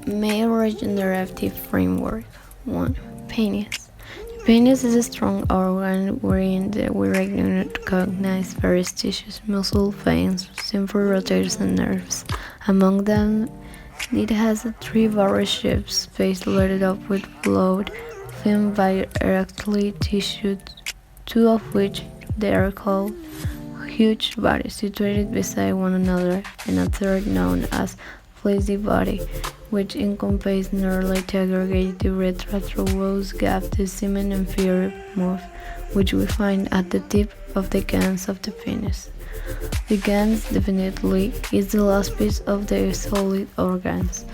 Male regenerative framework 1. Penis. The penis is a strong organ wherein we recognize various tissues, muscle, veins, simple rotors, and nerves. Among them, it has three various shapes, space loaded up with blood, filmed by erectile tissue, two of which they are called huge bodies situated beside one another, and a third known as flaccid body, which encompasses nearly to aggregate the urethra through whose gap the semen and fluid move, which we find at the tip of the glands of the penis. The glands definitely is the last piece of the solid organs.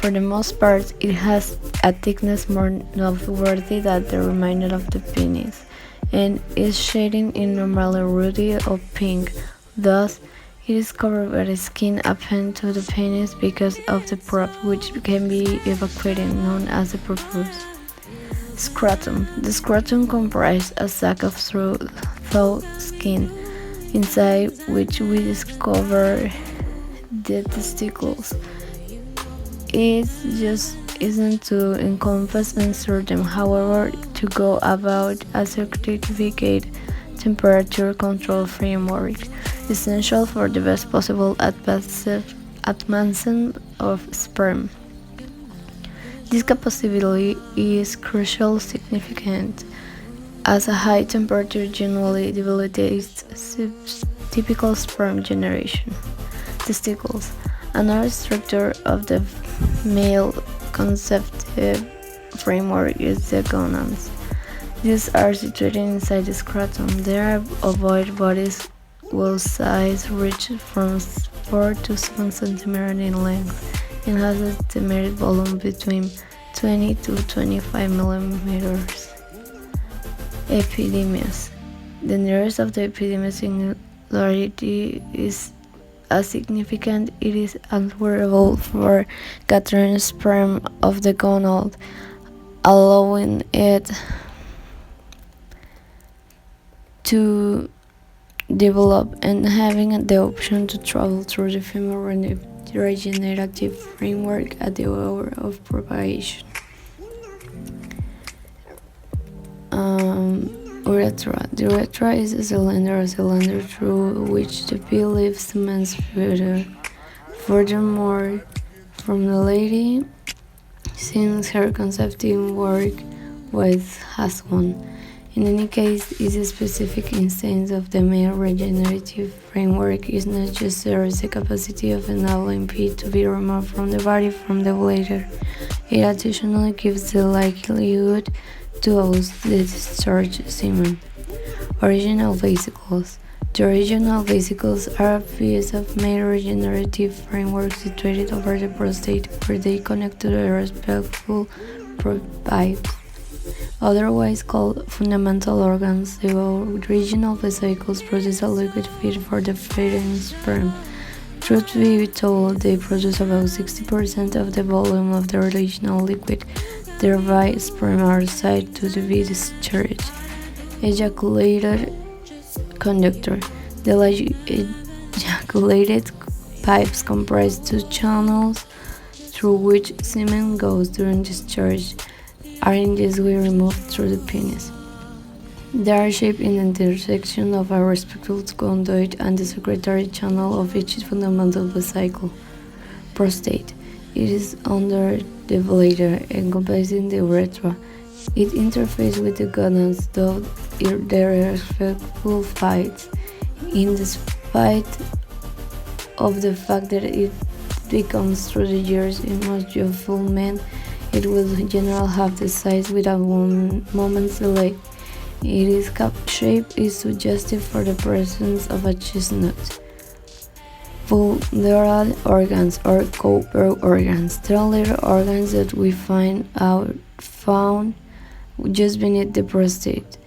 For the most part, it has a thickness more noteworthy than the remainder of the penis, and is shading in normally ruddy or pink. Thus, it is covered by the skin append to the penis because of the prop which can be evacuated, known as the purpose. Scrotum. The scrotum comprises a sac of through skin, inside which we discover the testicles. It just isn't to encompass and insert them, however, to go about a certificate temperature control framework, essential for the best possible advancement of sperm. This capacity is crucially significant, as a high temperature generally debilitates typical sperm generation. Testicles. Another structure of the male conceptive framework is the gonads. These are situated inside the scrotum. They are ovoid bodies whose size reaches from 4 to 7 cm in length and has an estimated volume between 20 to 25 millimeters. Epidemias. The nearest of the epidemic singularity is as significant. It is unwearable for gathering sperm of the gonad, allowing it to develop and having the option to travel through the female regenerative framework at the hour of propagation. Urethra. The urethra is a cylinder through which the pea leaves the man's fluid. Furthermore, from the lady, since her conceptive work with has one. In any case, is a specific instance of the male regenerative framework is not just serves the capacity of enabling pee to be removed from the body from the bladder. It additionally gives the likelihood to host the discharged semen. Original vesicles. The original vesicles are a piece of male regenerative framework situated over the prostate, where they connect to the respective pipes. Otherwise called fundamental organs, the original vesicles produce a liquid feed for the feeding sperm. Truth be told, they produce about 60% of the volume of the original liquid, thereby sperm are said to be discharged. Ejaculated conductor. The ejaculated pipes comprise two channels through which semen goes during discharge, are in this way removed through the penis. They are shaped in the intersection of a respective conduit and the secretory channel of each fundamental vesicle. Prostate. It is under the bladder, encompassing the urethra. It interfaces with the gonads, though their respective fights. In spite of the fact that it becomes through the years in most youthful men, it will in general have the size without one moment's delay. Its cup shape is suggestive for the presence of a chestnut. Vulvar organs or cowper organs. They are little organs that we found just beneath the prostate.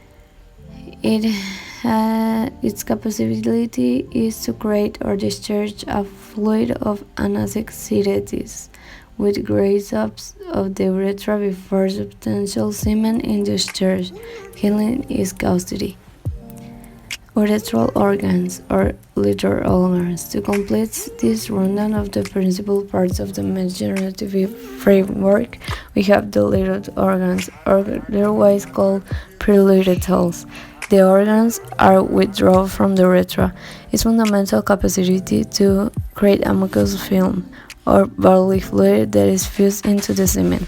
Its capability is to create or discharge a fluid of anasexesis with great subs of the urethra before substantial semen is discharged, killing its custody. urethral organs or litter organs. To complete this rundown of the principal parts of the regenerative framework, we have the litter organs, or otherwise called periuretals. The organs are withdrawn from the urethra. Its fundamental capacity to create a mucous film or bodily fluid that is fused into the semen.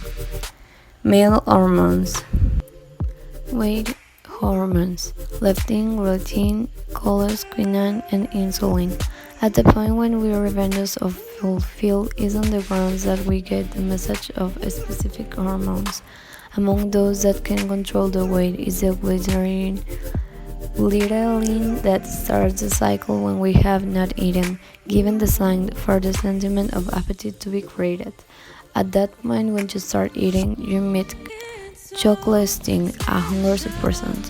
Male hormones. Weight hormones: leptin, ghrelin, cholesterol, and insulin. At the point when we revenues of fulfill is on the grounds that we get the message of specific hormones. Among those that can control the weight is the glycerin that starts the cycle when we have not eaten, giving the sign for the sentiment of appetite to be created. At that point, when you start eating, you meet chocolesting, a hunger suppressant.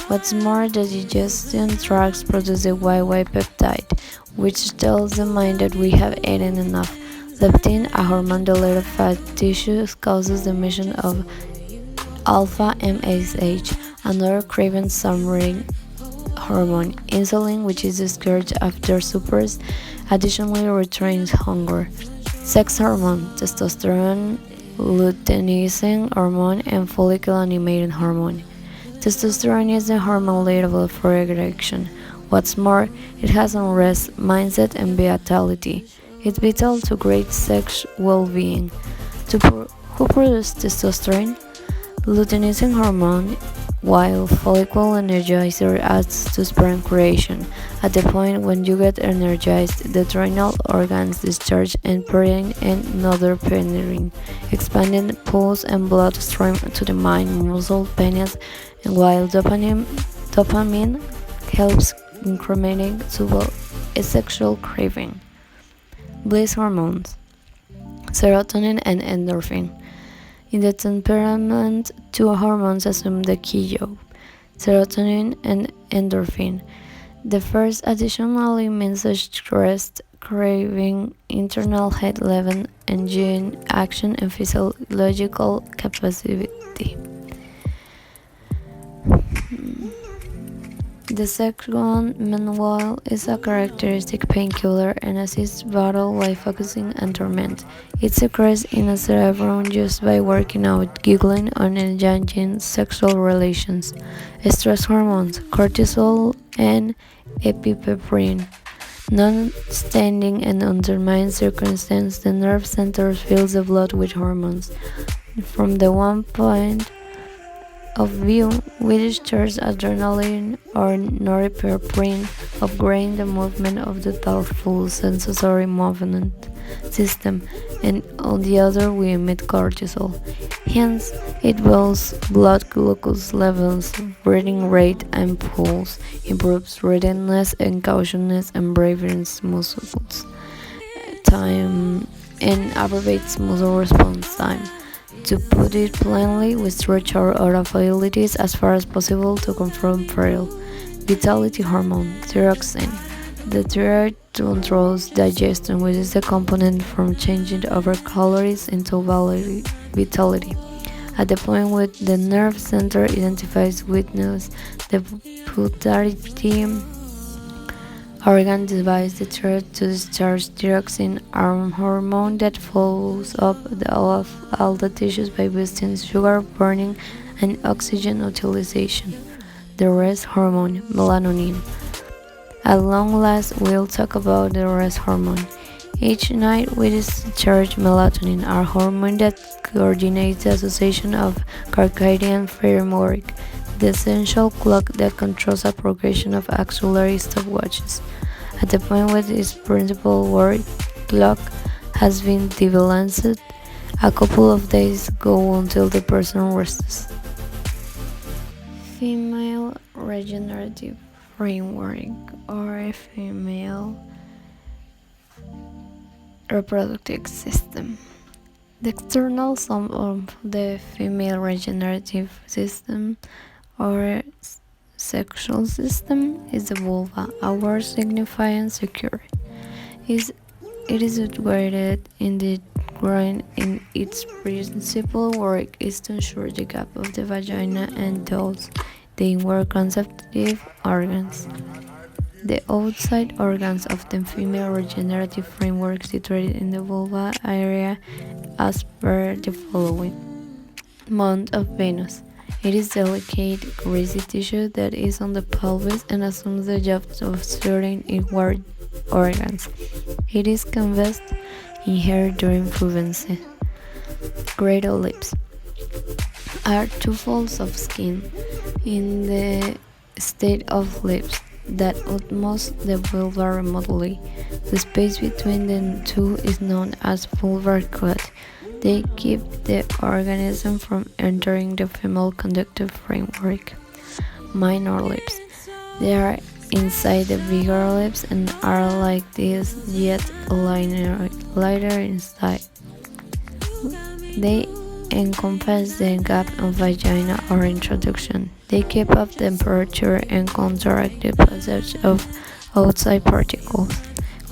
What's more, the digestion tracts produce the YY peptide, which tells the mind that we have eaten enough. Leptin, a hormone deleted fat tissues, causes the emission of alpha MSH, another craving submarine hormone. Insulin, which is discouraged after suppers, additionally restrains hunger. Sex hormone: testosterone, luteinizing hormone, and follicle-animating hormone. Testosterone is the hormone liable for erection. What's more, it has unrest, mindset, and vitality. It's vital to great sex well-being. Who produces testosterone? Luteinizing hormone, while follicle energizer adds to sperm creation. At the point when you get energized, the adrenal organs discharge and protein and norepinephrine, expanding pulse and blood stream to the mind, muscle, penis, and while dopamine helps incrementing a sexual craving. Bliss hormones: serotonin and endorphin. In the temperament, two hormones assume the key job: serotonin and endorphin. The first additionally means stress, craving, internal heat level, and gene action and physiological capacity. The second, meanwhile, is a characteristic painkiller and assists battle while focusing and torment. It occurs in a cerebrum just by working out, giggling, or engaging sexual relations. Stress hormones: cortisol and epinephrine. Non-standing and undermined circumstance, the nerve center fills the blood with hormones. From the one point of view, we discharge adrenaline or norepinephrine, upgrading the movement of the thoughtful sensory movement system, and on the other we emit cortisol. Hence, it builds blood glucose levels, breathing rate and pulse, improves readiness and cautiousness, and bravens muscles time, and abbreviates muscle response time. To put it plainly, we stretch our abilities as far as possible to confront peril. Vitality hormone, thyroxine. The thyroid controls digestion, which is the component from changing over calories into vitality. At the point where the nerve center identifies weakness, the pituitary organ divides the thyroid to discharge thyroxine, a hormone that follows up all the tissues by boosting sugar burning and oxygen utilization. The rest hormone, melatonin. At long last, we'll talk about the rest hormone. Each night we discharge melatonin, our hormone that coordinates the association of circadian framework, the essential clock that controls the progression of auxiliary stopwatches. At the point where this principal work clock has been debalanced, a couple of days go until the person rests. Female regenerative framework, or female reproductive system. The external sum of the female regenerative system or sexual system is the vulva, a word signifying secure. It is situated in the groin, and its principal work is to ensure the gap of the vagina and thus The inward conceptive organs. The outside organs of the female regenerative framework situated in the vulva area as per the following. Mount of Venus. It is delicate, greasy tissue that is on the pelvis and assumes the job of certain inward organs. It is convexed in hair during pubescence. Cradle lips are two folds of skin in the state of lips that utmost the vulva remotely. The space between the two is known as vulvar cut. They keep the organism from entering the female conductive framework. Minor lips. They are inside the bigger lips and are like this, yet lighter inside. They encompass the gap of vagina or introduction. They keep up temperature and counteract the passage of outside particles.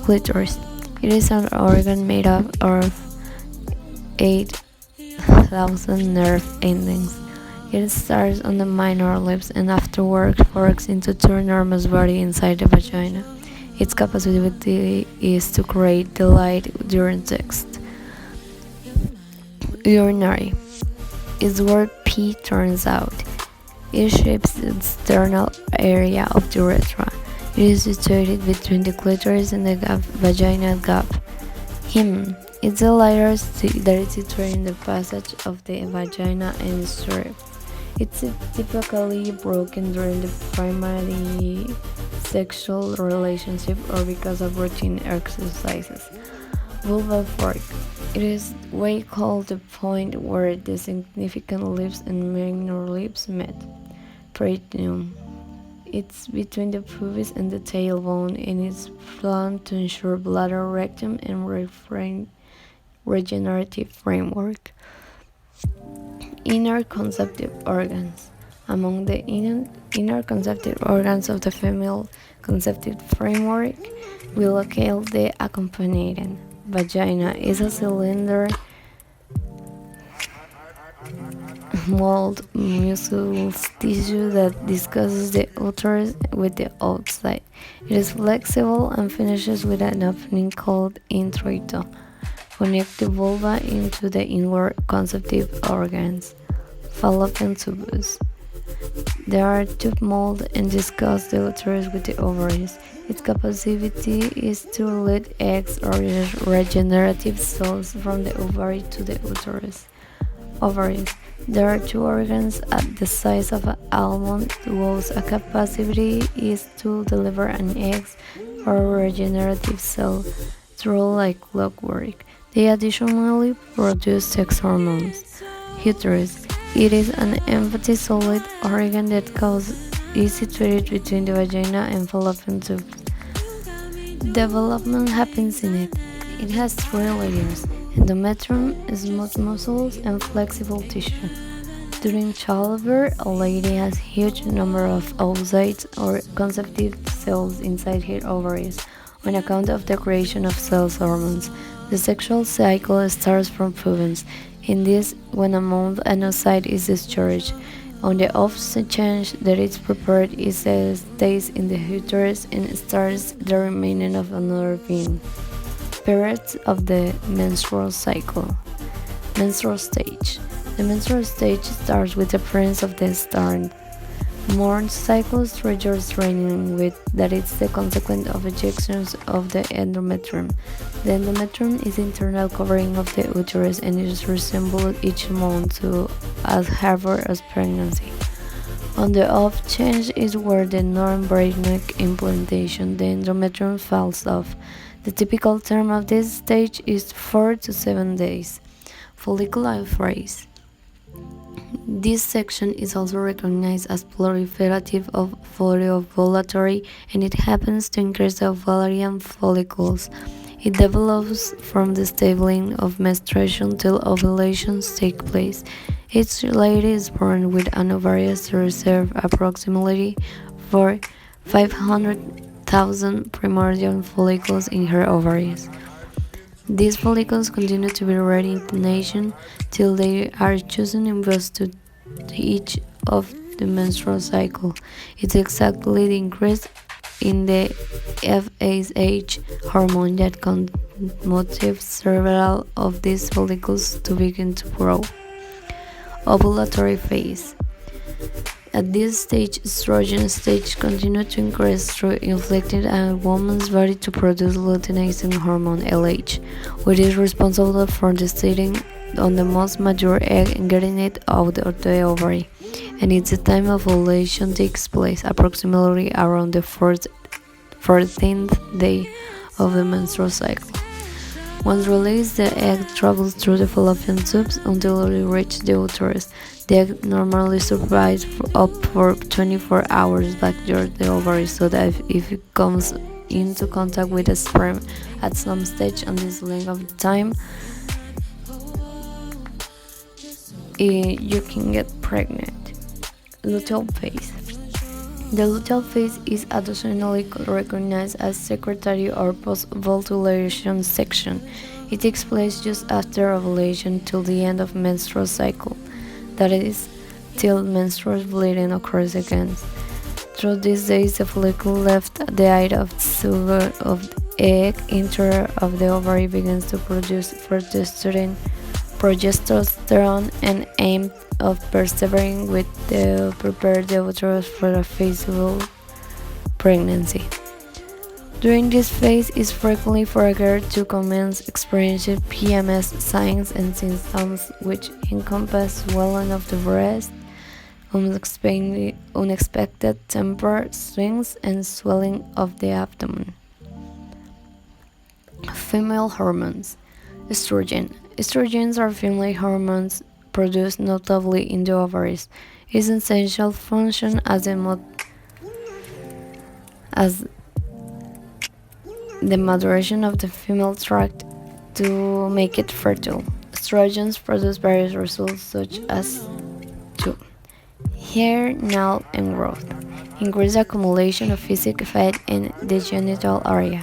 Clitoris. It is an organ made up of 8,000 nerve endings. It starts on the minor lips and afterwards forks into two enormous body inside the vagina. Its capacity is to create delight during sex. Urinary is where pee turns out. It shapes the external area of the urethra. It is situated between the clitoris and the vaginal gap. Hymen. It's the layer that is situated in the passage of the vagina and strip. It's typically broken during the primary sexual relationship or because of routine exercises. Vulval fork. It is what called the point where the significant lips and minor lips met. Perineum. It's between the pubis and the tailbone and is planned to ensure bladder, rectum, and regenerative framework. Inner conceptive organs. Among the inner conceptive organs of the female conceptive framework, we locate the accompanying. Vagina is a cylinder mold mucous tissue that discusses the uterus with the outside. It is flexible and finishes with an opening called introito. Connect the vulva into the inward conceptive organs. Fallopian tubes. There are tube mold and discuss the uterus with the ovaries. Its capacity is to lead eggs or regenerative cells from the ovary to the uterus. Ovaries. There are two organs at the size of an almond whose capacity is to deliver an egg or regenerative cell through like clockwork. They additionally produce sex hormones. Uterus. It is an empty solid organ that is situated between the vagina and fallopian tube. Development happens in it. It has three layers: endometrium, smooth muscles, and flexible tissue. During childbirth, a lady has a huge number of oocytes or conceptive cells inside her ovaries on account of the creation of sex hormones. The sexual cycle starts from pubescence. In this, when a month an oocyte is discharged, on the off chance that it's prepared, it stays in the uterus and starts the remaining of another being. Periods of the menstrual cycle. Menstrual stage. The menstrual stage starts with the appearance of the start. Morn cycles triggers draining with that is the consequence of ejections of the endometrium. The endometrium is the internal covering of the uterus and is resembled each month to as harbor as pregnancy. On the off change is where the non-breakneck implantation, the endometrium falls off. The typical term of this stage is 4 to 7 days. Follicular phase. This section is also recognized as proliferative of folliovulatory, and it happens to increase the ovarian follicles. It develops from the stabling of menstruation till ovulations take place. Each lady is born with an ovaries reserve approximately for 500,000 primordial follicles in her ovaries. These follicles continue to be ready in nation till they are chosen in bust to each of the menstrual cycle. It's exactly the increase in the FSH hormone that motivates several of these follicles to begin to grow. Ovulatory phase. At this stage, estrogen stage continues to increase through inflicting a woman's body to produce luteinizing hormone LH, which is responsible for deciding on the most mature egg and getting it out of the ovary. And it's the time of ovulation takes place approximately around the 14th day of the menstrual cycle. Once released, the egg travels through the fallopian tubes until it reaches the uterus. The egg normally survives up for 24 hours backyard the ovary, so that if it comes into contact with a sperm at some stage on this length of time, you can get pregnant. Luteal phase. The luteal phase is additionally recognized as secretory or post-ovulation section. It takes place just after ovulation till the end of menstrual cycle, that is, till menstrual bleeding occurs again. Through these days, the follicle left the height of the sugar of the egg interior of the ovary begins to produce progesterone and aim of persevering with the prepare the uterus for a feasible pregnancy. During this phase, it's frequently for a girl to commence experiencing PMS signs and symptoms which encompass swelling of the breast, unexpected temperature swings, and swelling of the abdomen. Female hormones. Estrogen. Estrogens are female hormones produced notably in the ovaries. Its essential function as the maturation of the female tract to make it fertile. Estrogens produce various results such as 2. Hair, nail, and growth. Increase accumulation of physical fat in the genital area.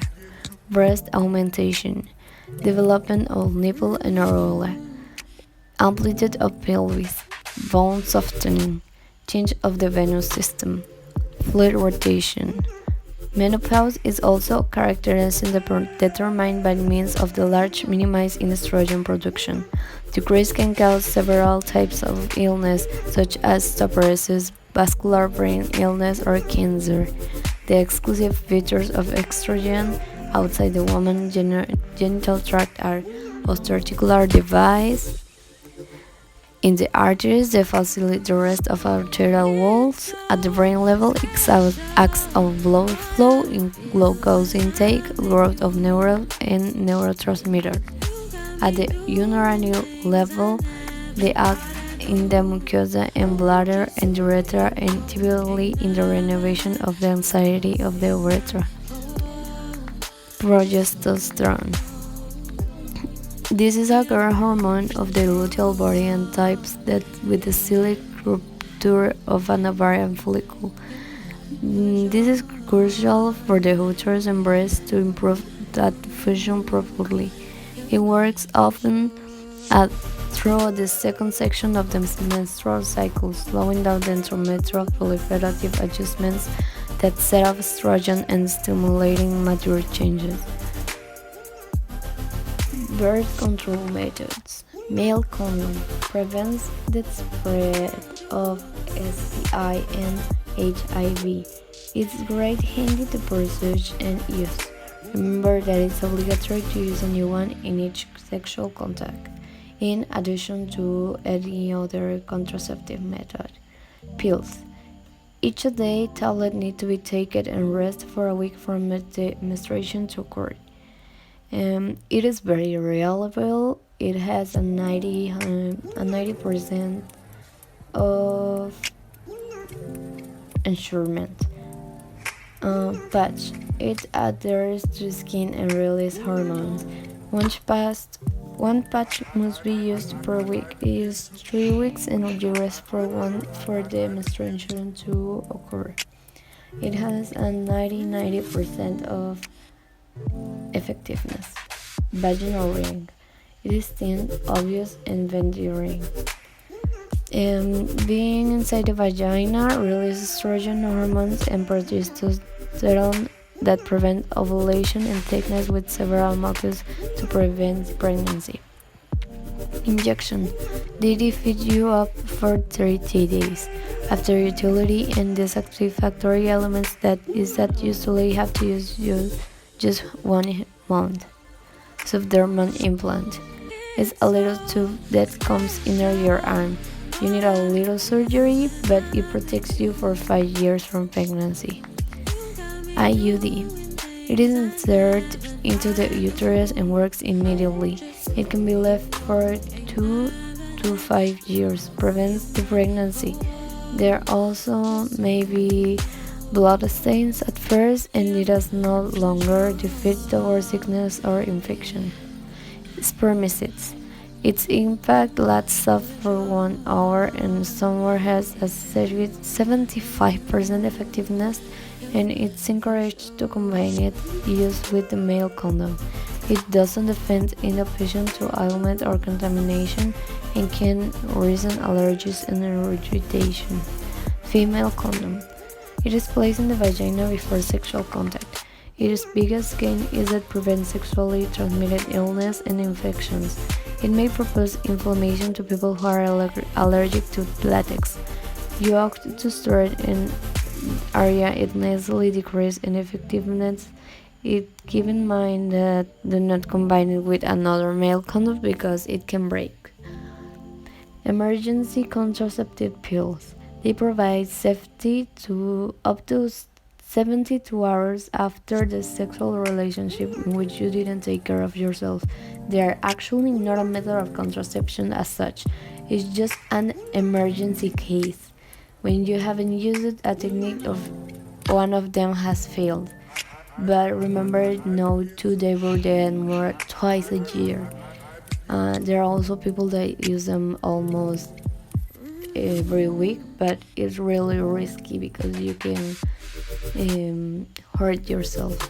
Breast augmentation. Development of nipple and areola. Amplitude of pelvis. Bone softening. Change of the venous system. Fluid rotation. Menopause is also characterized and determined by means of the large minimize in estrogen production. Decrease can cause several types of illness, such as osteoporosis, vascular brain illness, or cancer. The exclusive features of estrogen outside the woman's genital tract are osteoarticular device in the arteries that facilitate the rest of arterial walls. At the brain level, it acts of blood flow, in glucose intake, growth of neurons and neurotransmitter. At the urinary level, they act in the mucosa and bladder and urethra, and typically in the renovation of the anxiety of the urethra. Progesterone. This is a girl hormone of the luteal body and types that with the ciliate rupture of an ovarian follicle. This is crucial for the uterus and breast to improve that function properly. It works often through the second section of the menstrual cycle, slowing down the endometrial proliferative adjustments that set off estrogen and stimulating mature changes. Birth control methods. Male condom prevents the spread of STI and HIV. It's great handy to purchase and use. Remember that it's obligatory to use a new one in each sexual contact, in addition to any other contraceptive method. Pills. Each day, tablet need to be taken and rest for a week for menstruation to occur. It is very reliable. It has a 90% of ensurement. Patch. It adheres to skin and release hormones. One patch must be used per week. It is 3 weeks and you rest for one for the menstruation to occur. It has a 90% of effectiveness. Vaginal ring. It is thin, obvious, and enduring. Being inside the vagina releases estrogen hormones and progesterone that prevent ovulation and thickness with several methods to prevent pregnancy. Injection. DD feed you up for 30 days. After utility and dissatisfactory elements that usually have to use just 1 month. Subdermal implant. It's a little tube that comes under your arm. You need a little surgery, but it protects you for 5 years from pregnancy. IUD. It is inserted into the uterus and works immediately. It can be left for 2 to 5 years, prevents the pregnancy. There also may be blood stains at first, and it does no longer defeat towards sickness or infection. Spermicides. Its impact lasts up for 1 hour and somewhere has a 75% effectiveness, and it's encouraged to combine its use with the male condom. It doesn't defend in opposition to ailment or contamination and can worsen allergies and irritation. Female condom. It is placed in the vagina before sexual contact. Its biggest gain is that it prevents sexually transmitted illness and infections. It may cause inflammation to people who are allergic to latex. You ought to store it in area it nasally decrease in effectiveness. Keep in mind that do not combine it with another male condom because it can break. Emergency contraceptive pills. They provide safety to up to 72 hours after the sexual relationship in which you didn't take care of yourself. They are actually not a method of contraception as such. It's just an emergency case. When you haven't used it, a technique of one of them has failed. But remember, no two debut and more twice a year. There are also people that use them almost every week, but it's really risky because you can hurt yourself.